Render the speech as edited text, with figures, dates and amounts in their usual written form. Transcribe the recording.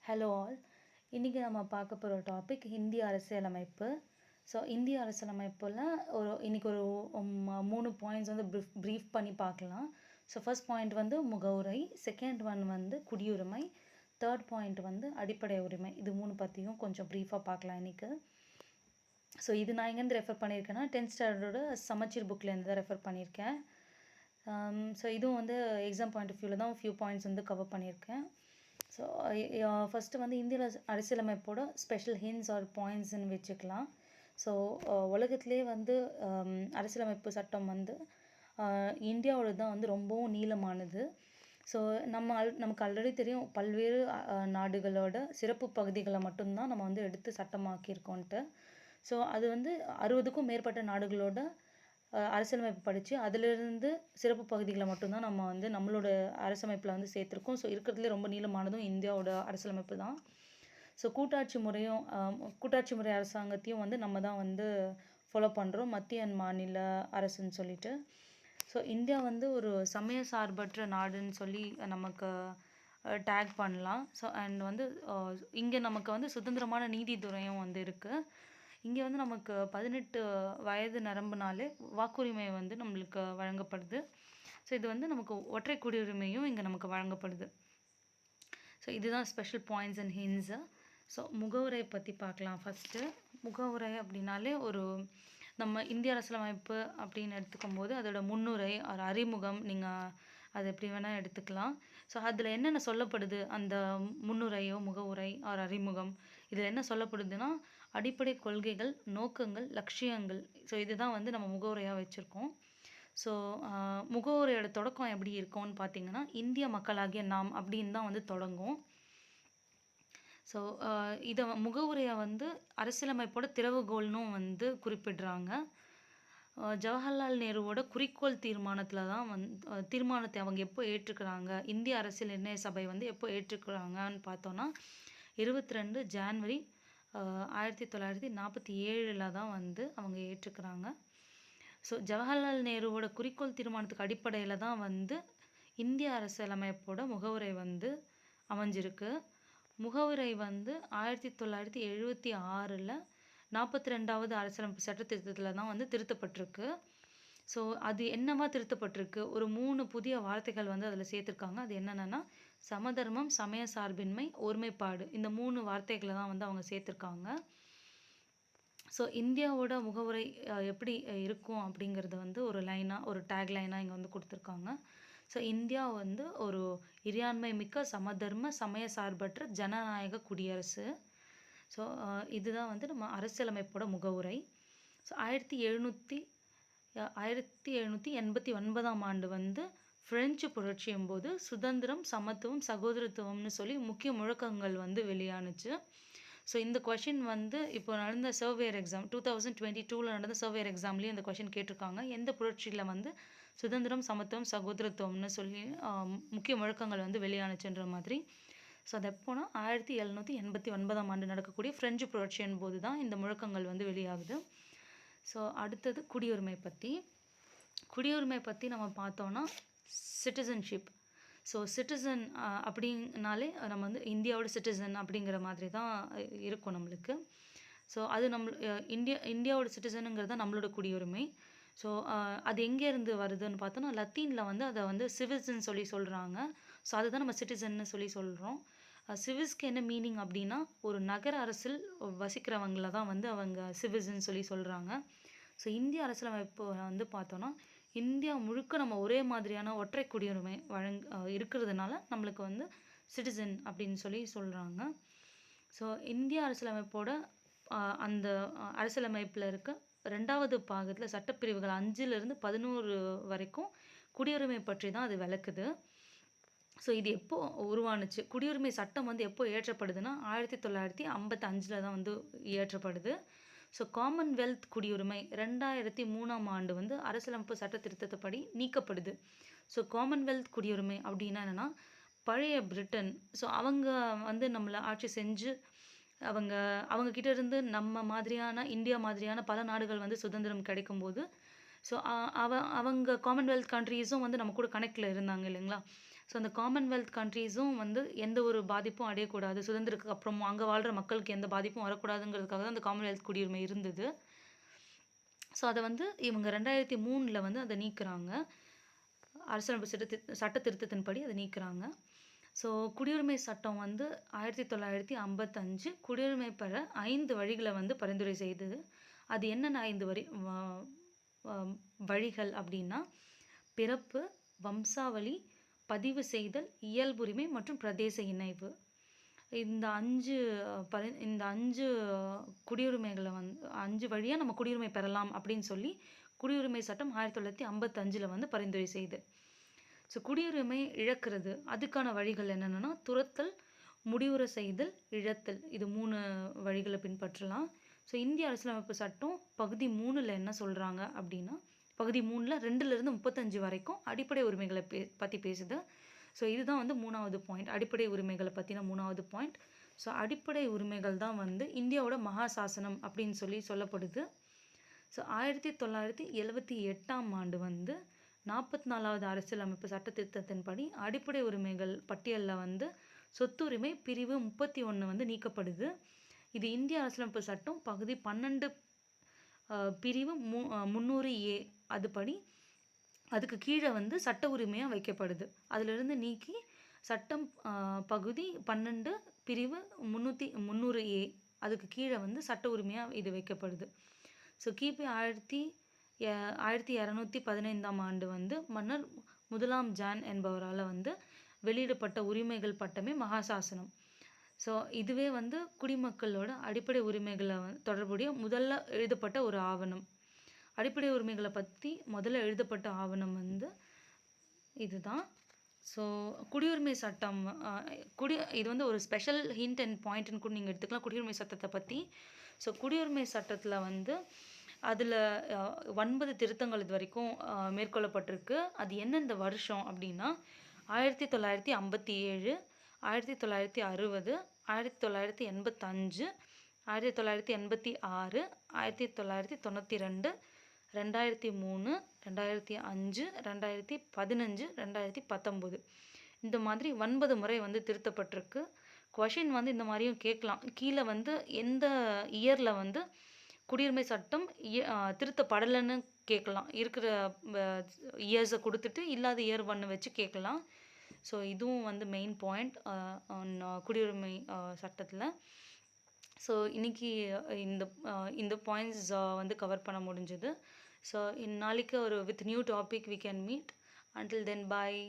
Hello all. இன்றைக்கி நம்ம பார்க்க போகிற டாபிக் இந்திய அரசியலமைப்பு. ஸோ இந்திய அரசியலமைப்பில் இன்றைக்கி ஒரு 3 பாயிண்ட்ஸ் வந்து ப்ரீஃப் பண்ணி பார்க்கலாம். ஸோ ஃபர்ஸ்ட் பாயிண்ட் வந்து முகவுரை, செகண்ட் ஒன் வந்து குடியுரிமை, தேர்ட் பாயிண்ட் வந்து அடிப்படை உரிமை. இது 3 பற்றியும் கொஞ்சம் ப்ரீஃபாக பார்க்கலாம் இன்றைக்கி. ஸோ இது நான் எங்கேருந்து ரெஃபர் பண்ணியிருக்கேன்னா 10th ஸ்டாண்டர்டோட சமச்சீர் புக்லேருந்து தான் ரெஃபர் பண்ணியிருக்கேன். ஸோ இதுவும் வந்து எக்ஸாம் பாயிண்ட் ஆஃப் வியூவில் தான் ஃபியூ பாயிண்ட்ஸ் வந்து கவர் பண்ணியிருக்கேன். ஸோ ஃபஸ்ட்டு வந்து இந்திய அரசியலமைப்போட ஸ்பெஷல் ஹின்ஸ் ஆர் பாயிண்ட்ஸ்ன்னு வச்சுக்கலாம். ஸோ உலகத்திலே வந்து அரசியலமைப்பு சட்டம் வந்து இந்தியாவோட தான் வந்து ரொம்பவும் நீளமானது. ஸோ நமக்கு ஆல்ரெடி தெரியும் பல்வேறு நாடுகளோட சிறப்பு பகுதிகளை மட்டும்தான் நம்ம வந்து எடுத்து சட்டமாக்கியிருக்கோன்ட்டு. ஸோ அது வந்து 60க்கும் மேற்பட்ட நாடுகளோட அரசியலமைப்பு படித்து அதிலிருந்து சிறப்பு பகுதிகளை மட்டும்தான் நம்ம வந்து நம்மளோட அரசியலமைப்பில் வந்து சேர்த்துருக்கோம். ஸோ இருக்கிறதுலே ரொம்ப நீளமானதும் இந்தியாவோட அரசியலமைப்பு தான். ஸோ கூட்டாட்சி முறை அரசாங்கத்தையும் வந்து நம்ம தான் வந்து ஃபாலோ பண்ணுறோம், மத்திய அண்ட் மாநில அரசுன்னு சொல்லிட்டு. ஸோ இந்தியா வந்து ஒரு சமய சார்பற்ற நாடுன்னு சொல்லி நமக்கு டேக் பண்ணலாம். ஸோ அண்ட் வந்து இங்கே நமக்கு வந்து சுதந்திரமான நீதித்துறையும் வந்து இருக்குது. இங்கே வந்து நமக்கு 18 வயது நிரம்பினாலே வாக்குரிமை வந்து நம்மளுக்கு வழங்கப்படுது. ஸோ இது வந்து நமக்கு ஒற்றை குடியுரிமையும் இங்கே நமக்கு வழங்கப்படுது. ஸோ இதுதான் ஸ்பெஷல் பாயிண்ட்ஸ் அண்ட் ஹின்ஸு. ஸோ முகவுரை பற்றி பார்க்கலாம். ஃபஸ்ட்டு முகவுரை அப்படின்னாலே நம்ம இந்திய அரசியலமைப்பு அப்படின்னு எடுத்துக்கும் போது அதோட முன்னுரை ஒரு அறிமுகம், நீங்கள் அது எப்படி வேணால் எடுத்துக்கலாம். ஸோ அதில் என்னென்ன சொல்லப்படுது, அந்த முன்னுரையோ முகவுரை ஒரு அறிமுகம், இதில் என்ன சொல்லப்படுதுன்னா அடிப்படை கொள்கைகள், நோக்கங்கள், லட்சியங்கள். ஸோ இதுதான் வந்து நம்ம முகவுரையாக வச்சுருக்கோம். ஸோ முகவுரையோட தொடக்கம் எப்படி இருக்கும்னு பார்த்தீங்கன்னா இந்திய மக்களாகிய நாம் அப்படின்னு தான் வந்து தொடங்கும். ஸோ இதை முகவுரையை வந்து அரசியலமைப்போட திறவுகோல்னும் வந்து குறிப்பிடுறாங்க. ஜவஹர்லால் நேருவோட குறிக்கோள் தீர்மானத்தில் தான் தீர்மானத்தை அவங்க எப்போ ஏற்றுக்கிறாங்க, இந்திய அரசியல் நிர்ணய சபை வந்து எப்போ ஏற்றுக்கிறாங்கன்னு பார்த்தோன்னா 22 ஜான்வரி 1947 தான் வந்து அவங்க ஏற்றுக்கிறாங்க. ஸோ ஜவஹர்லால் நேருவோட குறிக்கோள் தீர்மானத்துக்கு அடிப்படையில் தான் வந்து இந்திய அரசியலமைப்போட முகவுரை வந்து அமைஞ்சிருக்கு. முகவுரை வந்து 1976 42வது அரசியலமைப்பு சட்ட திருத்தத்தில் தான் வந்து திருத்தப்பட்டிருக்கு. ஸோ அது என்னவா திருத்தப்பட்டிருக்கு, ஒரு 3 புதிய வார்த்தைகள் வந்து அதில் சேர்த்துருக்காங்க. அது என்னென்னா சமதர்மம், சமய சார்பின்மை, ஒருமைப்பாடு. இந்த 3 வார்த்தைகளை தான் வந்து அவங்க சேர்த்துருக்காங்க. ஸோ இந்தியாவோட முகவுரை எப்படி இருக்கும் அப்படிங்கிறது வந்து ஒரு டேக் லைனாக இங்கே வந்து கொடுத்துருக்காங்க. ஸோ இந்தியா வந்து ஒரு இறையாண்மை மிக்க சமதர்ம சமய சார்பற்ற ஜனநாயக குடியரசு. ஸோ இதுதான் வந்து நம்ம அரசியலமைப்போட முகவுரை. ஸோ 1789 ஆண்டு வந்து பிரெஞ்சு புரட்சியும் போது சுதந்திரம், சமத்துவம், சகோதரத்துவம்னு சொல்லி முக்கிய முழக்கங்கள் வந்து வெளியானுச்சு. ஸோ இந்த கொஷின் வந்து இப்போ நடந்த சர்வேயர் எக்ஸாம் 2022 நடந்த சர்வேயர் எக்ஸாம்லேயும் இந்த கொஷின் கேட்டிருக்காங்க. எந்த புரட்சியில் வந்து சுதந்திரம், சமத்துவம், சகோதரத்துவம்னு சொல்லி முக்கிய முழக்கங்கள் வந்து வெளியானுச்சுன்ற மாதிரி. ஸோ அது எப்போனா 1789 ஆண்டு நடக்கக்கூடிய பிரெஞ்சு புரட்சியின் போது தான் இந்த முழக்கங்கள் வந்து வெளியாகுது. ஸோ அடுத்தது குடியுரிமை பற்றி நம்ம பார்த்தோன்னா சிட்டிசன்ஷிப். ஸோ சிட்டிசன் அப்படின்னாலே நம்ம வந்து இந்தியாவோட சிட்டிசன் அப்படிங்கிற மாதிரி தான் இருக்கும் நம்மளுக்கு. ஸோ அது இந்தியாவோட சிட்டிசனுங்கிறது தான் நம்மளோட குடியுரிமை. ஸோ அது எங்கேருந்து வருதுன்னு பார்த்தோன்னா லத்தீனில் வந்து அதை வந்து சிவிஸ்ன்னு சொல்லி சொல்கிறாங்க. ஸோ அதுதான் நம்ம சிட்டிசன்னு சொல்லி சொல்கிறோம். சிவிஸ்க்கு என்ன மீனிங் அப்படின்னா ஒரு நகர அரசில் வசிக்கிறவங்கள தான் வந்து அவங்க சிவிஸ்ன்னு சொல்லி சொல்கிறாங்க. ஸோ இந்திய அரசியலமைப்பு வந்து பார்த்தோன்னா இந்தியா முழுக்க நம்ம ஒரே மாதிரியான ஒற்றை குடியுரிமை இருக்கிறதுனால நம்மளுக்கு வந்து சிட்டிசன் அப்படின்னு சொல்லி சொல்கிறாங்க. ஸோ இந்திய அரசியலமைப்போட அந்த அரசியலமைப்பில் இருக்க 2வது பாகத்தில் சட்டப்பிரிவுகள் 5லிருந்து 11 வரைக்கும் குடியுரிமை பற்றி தான் அது விளக்குது. ஸோ இது எப்போ உருவானுச்சு, குடியுரிமை சட்டம் வந்து எப்போ இயற்றப்படுதுன்னா 1955 தான் வந்து இயற்றப்படுது. ஸோ காமன்வெல்த் குடியுரிமை 2003 ஆண்டு வந்து அரசியலமைப்பு சட்ட திருத்தப்படி நீக்கப்படுது. ஸோ காமன்வெல்த் குடியுரிமை அப்படின்னா என்னென்னா பழைய பிரிட்டன், ஸோ அவங்க வந்து நம்மளை ஆட்சி செஞ்சு அவங்க கிட்ட இருந்து நம்ம மாதிரியான இந்தியா மாதிரியான பல நாடுகள் வந்து சுதந்திரம் கிடைக்கும்போது ஸோ அவங்க காமன்வெல்த் கண்ட்ரீஸும் வந்து நம்ம கூட கனெக்டில் இருந்தாங்க இல்லைங்களா. ஸோ அந்த காமன்வெல்த் கண்ட்ரீஸும் வந்து எந்த ஒரு பாதிப்பும் அடையக்கூடாது, சுதந்திரத்துக்கு அப்புறமும் அங்கே வாழ்கிற மக்களுக்கு எந்த பாதிப்பும் வரக்கூடாதுங்கிறதுக்காக தான் அந்த காமன்வெல்த் குடியுரிமை இருந்தது. ஸோ அதை வந்து இவங்க 2003 வந்து அதை நீக்குறாங்க. அரசியலமைப்பு சட்ட திருத்தத்தின்படி அதை நீக்குறாங்க. ஸோ குடியுரிமை சட்டம் வந்து 1955 குடியுரிமை பெற 5 வழிகளை வந்து பரிந்துரை செய்தது. அது என்னென்ன 5 வழிகள் அப்படின்னா, பிறப்பு, வம்சாவளி, பதிவு செய்தல், இயல்புரிமை மற்றும் பிரதேச இணைவு. இந்த 5 குடியுரிமைகளை வந்து 5 வழியாக நம்ம குடியுரிமை பெறலாம் அப்படின்னு சொல்லி குடியுரிமை சட்டம் 1955 வந்து பரிந்துரை செய்யுது. ஸோ குடியுரிமை இழக்கிறது அதுக்கான வழிகள் என்னென்னா, துரத்தல், முடிவுரை செய்தல், இழத்தல். இது 3 வழிகளை பின்பற்றலாம். ஸோ இந்திய அரசியலமைப்பு சட்டம் பகுதி 3ல் என்ன சொல்கிறாங்க அப்படின்னா, பகுதி 3ல் 2லிருந்து 35 வரைக்கும் அடிப்படை உரிமைகளை பற்றி பேசுது. ஸோ இதுதான் வந்து 3வது பாயிண்ட், அடிப்படை உரிமைகளை பற்றின 3வது பாயிண்ட். ஸோ அடிப்படை உரிமைகள் தான் வந்து இந்தியாவோட மகாசாசனம் அப்படின்னு சொல்லப்படுது. ஸோ 1978 வந்து 44வது அரசியலமைப்பு சட்ட திருத்தத்தின்படி அடிப்படை உரிமைகள் பட்டியலில் வந்து சொத்துரிமை பிரிவு 31 வந்து நீக்கப்படுது. இது இந்திய அரசியலமைப்பு சட்டம் பகுதி 12 பிரிவு 300A அதுபடி அதுக்கு கீழே வந்து சட்ட உரிமையாக வைக்கப்படுது. அதிலிருந்து நீக்கி சட்டம் பகுதி 12 பிரிவு 300A அதுக்கு கீழே வந்து சட்ட உரிமையாக இது வைக்கப்படுது. ஸோ கிபி 1215 வந்து மன்னர் முதலாம் ஜான் என்பவரால் வந்து வெளியிடப்பட்ட உரிமைகள் பட்டமே மகாசாசனம். ஸோ இதுவே வந்து குடிமக்களோட அடிப்படை உரிமைகளை தொடர்புடைய முதல்ல எழுதப்பட்ட ஒரு ஆவணம். அடிப்படை உரிமைகளை பற்றி முதல்ல எழுதப்பட்ட ஆவணம் வந்து இதுதான். ஸோ குடியுரிமை சட்டம் இது வந்து ஒரு ஸ்பெஷல் ஹிண்ட் அண்ட் பாயிண்ட்னு கூட நீங்கள் எடுத்துக்கலாம் குடியுரிமை சட்டத்தை பற்றி. ஸோ குடியுரிமை சட்டத்தில் வந்து அதில் 9 திருத்தங்கள் இது வரைக்கும் மேற்கொள்ளப்பட்டிருக்கு. அது எந்தெந்த வருஷம் அப்படின்னா 1957, 1960, 1985, 1986, 1992, 2003, 2005, 2015, 2019 இந்த மாதிரி 9 முறை வந்து திருத்தப்பட்டிருக்கு. கொஷின் வந்து இந்த மாதிரியும் கேட்கலாம். கீழே வந்து எந்த இயரில் வந்து குடியுரிமை சட்டம் திருத்தப்படலைன்னு கேட்கலாம். இருக்கிற இயர்ஸை கொடுத்துட்டு இல்லாத இயர் 1 வச்சு கேட்கலாம். ஸோ இதுவும் வந்து மெயின் பாயிண்ட் குடியுரிமை சட்டத்தில். ஸோ இன்னைக்கு இந்த பாயிண்ட்ஸ் வந்து கவர் பண்ண முடிஞ்சது. ஸோ நாளைக்கு ஒரு with new topic we can meet. Until then bye.